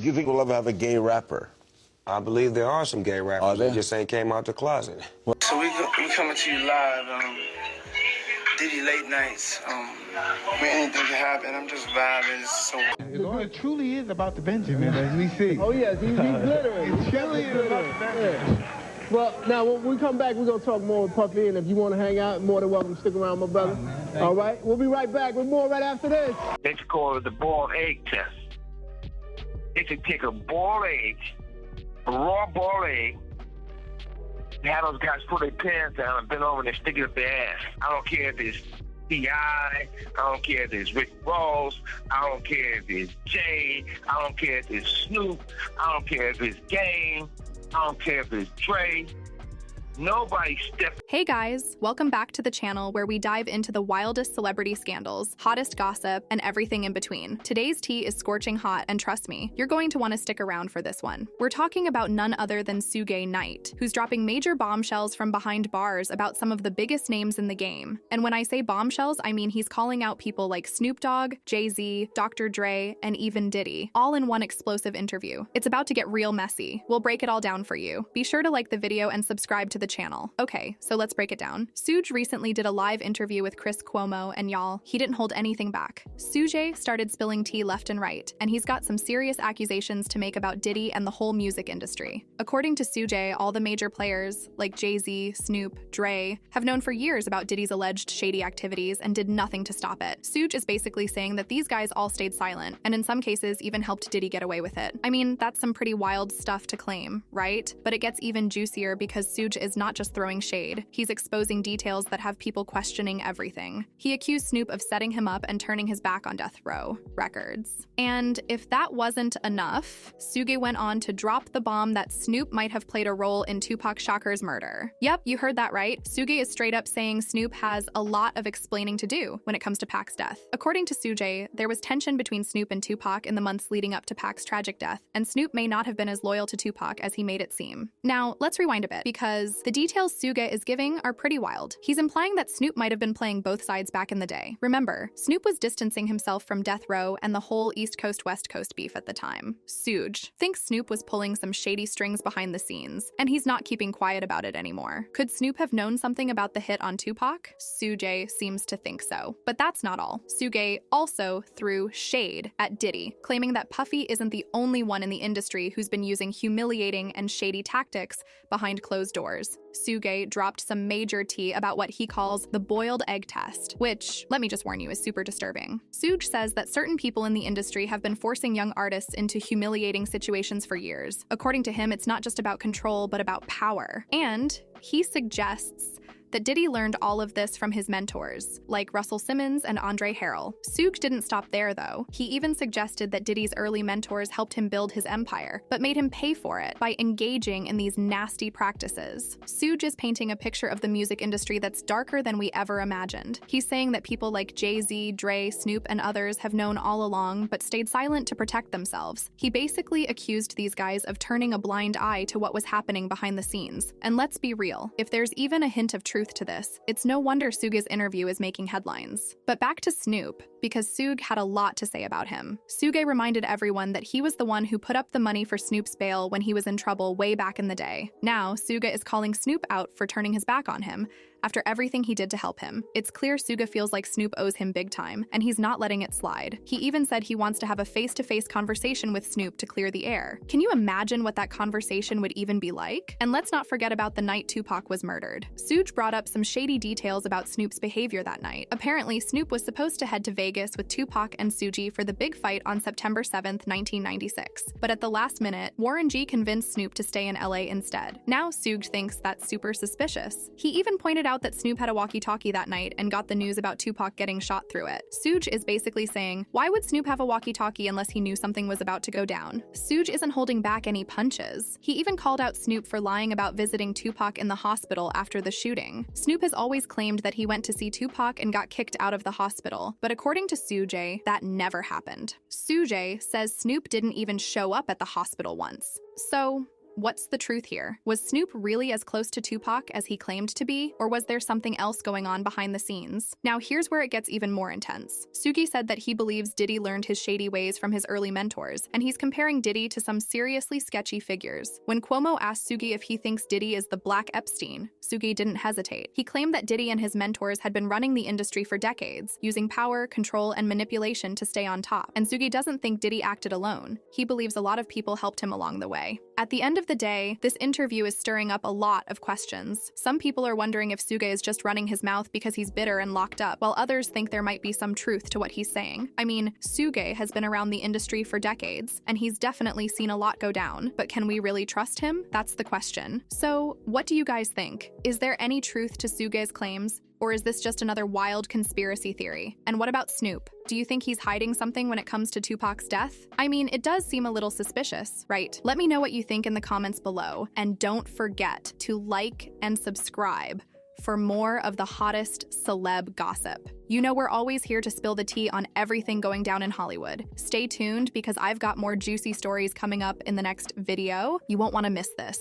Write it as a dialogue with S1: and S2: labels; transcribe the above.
S1: Do you think we'll ever have a gay rapper?
S2: I believe there are some gay rappers.
S1: Are there?
S2: They just ain't came out the closet.
S3: So we coming to you live, Diddy late nights. Anything can happen. I'm just vibing. So
S4: It truly is about the Benjamin, as we see.
S5: Oh yes, he's glittering.
S4: It truly is about the Benjamin.
S5: Well, now when we come back, we're gonna talk more with Puffy, and if you want to hang out, more than welcome to stick around, my brother. All right, we'll be right back with more right after this.
S6: It's called the boiled egg test. They can take a boiled egg, a raw boiled egg, and have those guys put their pants down and bend over and stick it up their ass. I don't care if it's T.I., I don't care if it's Rick Ross, I don't care if it's Jay, I don't care if it's Snoop, I don't care if it's Game, I don't care if it's Dre. Nobody stepped.
S7: Hey guys, welcome back to the channel where we dive into the wildest celebrity scandals, hottest gossip, and everything in between. Today's tea is scorching hot, and trust me, you're going to want to stick around for this one. We're talking about none other than Suge Knight, who's dropping major bombshells from behind bars about some of the biggest names in the game. And when I say bombshells, I mean he's calling out people like Snoop Dogg, Jay-Z, Dr. Dre, and even Diddy, all in one explosive interview. It's about to get real messy. We'll break it all down for you. Be sure to like the video and subscribe to the channel. Okay, so let's break it down. Suge recently did a live interview with Chris Cuomo, and y'all, he didn't hold anything back. Suge started spilling tea left and right, and he's got some serious accusations to make about Diddy and the whole music industry. According to Suge, all the major players, like Jay-Z, Snoop, Dre, have known for years about Diddy's alleged shady activities and did nothing to stop it. Suge is basically saying that these guys all stayed silent, and in some cases even helped Diddy get away with it. I mean, that's some pretty wild stuff to claim, right? But it gets even juicier because Suge is not just throwing shade. He's exposing details that have people questioning everything. He accused Snoop of setting him up and turning his back on Death Row Records. And if that wasn't enough, Suge went on to drop the bomb that Snoop might have played a role in Tupac Shakur's murder. Yep, you heard that right. Suge is straight up saying Snoop has a lot of explaining to do when it comes to Pac's death. According to Suge, there was tension between Snoop and Tupac in the months leading up to Pac's tragic death, and Snoop may not have been as loyal to Tupac as he made it seem. Now, let's rewind a bit, because the details Suge is giving are pretty wild. He's implying that Snoop might have been playing both sides back in the day. Remember, Snoop was distancing himself from Death Row and the whole East Coast-West Coast beef at the time. Suge thinks Snoop was pulling some shady strings behind the scenes, and he's not keeping quiet about it anymore. Could Snoop have known something about the hit on Tupac? Suge seems to think so. But that's not all. Suge also threw shade at Diddy, claiming that Puffy isn't the only one in the industry who's been using humiliating and shady tactics behind closed doors. Suge dropped some major tea about what he calls the boiled egg test, which, let me just warn you, is super disturbing. Suge says that certain people in the industry have been forcing young artists into humiliating situations for years. According to him, it's not just about control, but about power. And he suggests that Diddy learned all of this from his mentors, like Russell Simmons and Andre Harrell. Suge didn't stop there, though. He even suggested that Diddy's early mentors helped him build his empire, but made him pay for it by engaging in these nasty practices. Suge is painting a picture of the music industry that's darker than we ever imagined. He's saying that people like Jay-Z, Dre, Snoop, and others have known all along, but stayed silent to protect themselves. He basically accused these guys of turning a blind eye to what was happening behind the scenes. And let's be real, if there's even a hint of truth to this, it's no wonder Suge's interview is making headlines. But back to Snoop, because Suge had a lot to say about him. Suge reminded everyone that he was the one who put up the money for Snoop's bail when he was in trouble way back in the day. Now, Suge is calling Snoop out for turning his back on him, after everything he did to help him. It's clear Suge feels like Snoop owes him big time, and he's not letting it slide. He even said he wants to have a face-to-face conversation with Snoop to clear the air. Can you imagine what that conversation would even be like? And let's not forget about the night Tupac was murdered. Suge brought up some shady details about Snoop's behavior that night. Apparently, Snoop was supposed to head to Vegas with Tupac and Suge for the big fight on September 7th, 1996. But at the last minute, Warren G convinced Snoop to stay in LA instead. Now Suge thinks that's super suspicious. He even pointed out that Snoop had a walkie-talkie that night and got the news about Tupac getting shot through it. Suge is basically saying, why would Snoop have a walkie-talkie unless he knew something was about to go down? Suge isn't holding back any punches. He even called out Snoop for lying about visiting Tupac in the hospital after the shooting. Snoop has always claimed that he went to see Tupac and got kicked out of the hospital, but according to Suge, that never happened. Suge says Snoop didn't even show up at the hospital once. So, What's the truth here? Was Snoop really as close to Tupac as he claimed to be, or was there something else going on behind the scenes? Now here's where it gets even more intense. Suge said that he believes Diddy learned his shady ways from his early mentors, and he's comparing Diddy to some seriously sketchy figures. When Cuomo asked Suge if he thinks Diddy is the Black Epstein, Suge didn't hesitate. He claimed that Diddy and his mentors had been running the industry for decades, using power, control, and manipulation to stay on top. And Suge doesn't think Diddy acted alone. He believes a lot of people helped him along the way. At the end of the day, this interview is stirring up a lot of questions. Some people are wondering if Suge is just running his mouth because he's bitter and locked up, while others think there might be some truth to what he's saying. I mean, Suge has been around the industry for decades, and he's definitely seen a lot go down, but can we really trust him? That's the question. So, what do you guys think? Is there any truth to Suge's claims? Or is this just another wild conspiracy theory? And what about Snoop? Do you think he's hiding something when it comes to Tupac's death? I mean, it does seem a little suspicious, right? Let me know what you think in the comments below, and don't forget to like and subscribe for more of the hottest celeb gossip. You know we're always here to spill the tea on everything going down in Hollywood. Stay tuned because I've got more juicy stories coming up in the next video. You won't want to miss this.